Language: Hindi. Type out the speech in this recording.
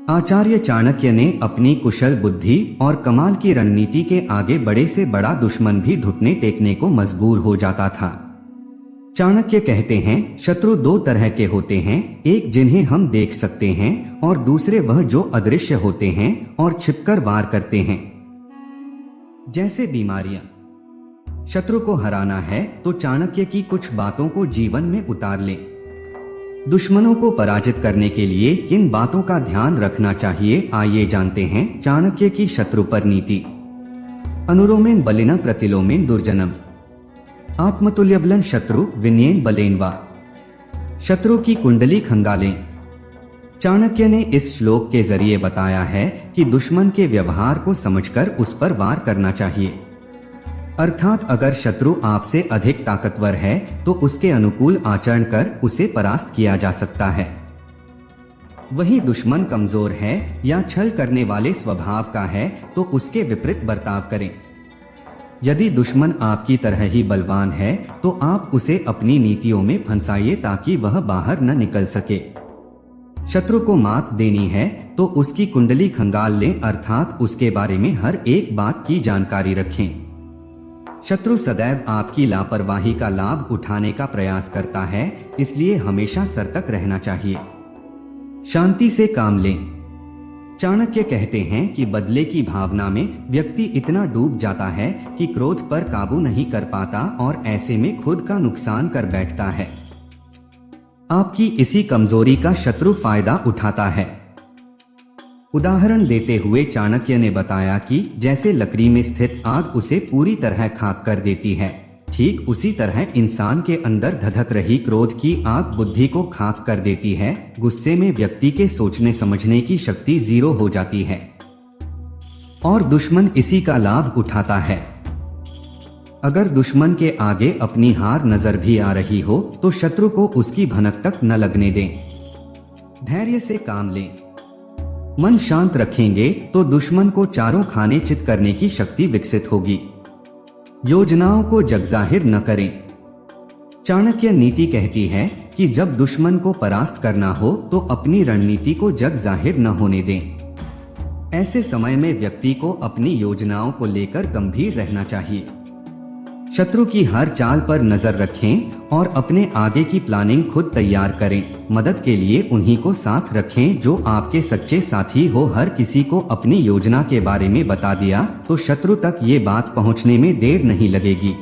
आचार्य चाणक्य ने अपनी कुशल बुद्धि और कमाल की रणनीति के आगे बड़े से बड़ा दुश्मन भी घुटने टेकने को मजबूर हो जाता था। चाणक्य कहते हैं, शत्रु दो तरह के होते हैं, एक जिन्हें हम देख सकते हैं और दूसरे वह जो अदृश्य होते हैं और छिपकर वार करते हैं। जैसे बीमारियां। शत्रु को हराना है तो चाणक्य की कुछ बातों को जीवन में उतार लें। दुश्मनों को पराजित करने के लिए किन बातों का ध्यान रखना चाहिए, आइए जानते हैं चाणक्य की शत्रु पर नीति। अनुरोमेन बलिना प्रतिलोमेन दुर्जनम आत्मतुल्यबलन शत्रु विनयेन बलेन वा। शत्रु की कुंडली खंगालें। चाणक्य ने इस श्लोक के जरिए बताया है कि दुश्मन के व्यवहार को समझकर उस पर वार करना चाहिए। अर्थात अगर शत्रु आपसे अधिक ताकतवर है तो उसके अनुकूल आचरण कर उसे परास्त किया जा सकता है। वहीं दुश्मन कमजोर है या छल करने वाले स्वभाव का है तो उसके विपरीत बर्ताव करें। यदि दुश्मन आपकी तरह ही बलवान है तो आप उसे अपनी नीतियों में फंसाइए ताकि वह बाहर न निकल सके। शत्रु को मात देनी है तो उसकी कुंडली खंगाल लें, अर्थात उसके बारे में हर एक बात की जानकारी रखें। शत्रु सदैव आपकी लापरवाही का लाभ उठाने का प्रयास करता है, इसलिए हमेशा सतर्क रहना चाहिए। शांति से काम लें। चाणक्य कहते हैं कि बदले की भावना में व्यक्ति इतना डूब जाता है कि क्रोध पर काबू नहीं कर पाता और ऐसे में खुद का नुकसान कर बैठता है। आपकी इसी कमजोरी का शत्रु फायदा उठाता है। उदाहरण देते हुए चाणक्य ने बताया कि जैसे लकड़ी में स्थित आग उसे पूरी तरह खाक कर देती है, ठीक उसी तरह इंसान के अंदर धधक रही क्रोध की आग बुद्धि को खाक कर देती है। गुस्से में व्यक्ति के सोचने समझने की शक्ति जीरो हो जाती है और दुश्मन इसी का लाभ उठाता है। अगर दुश्मन के आगे अपनी हार नजर भी आ रही हो तो शत्रु को उसकी भनक तक न लगने दें। धैर्य से काम लें। मन शांत रखेंगे तो दुश्मन को चारों खाने चित करने की शक्ति विकसित होगी। योजनाओं को जगजाहिर न करें। चाणक्य नीति कहती है कि जब दुश्मन को परास्त करना हो तो अपनी रणनीति को जगजाहिर न होने दें। ऐसे समय में व्यक्ति को अपनी योजनाओं को लेकर गंभीर रहना चाहिए। शत्रु की हर चाल पर नजर रखें और अपने आगे की प्लानिंग खुद तैयार करें। मदद के लिए उन्हीं को साथ रखें जो आपके सच्चे साथी हो। हर किसी को अपनी योजना के बारे में बता दिया तो शत्रु तक ये बात पहुंचने में देर नहीं लगेगी।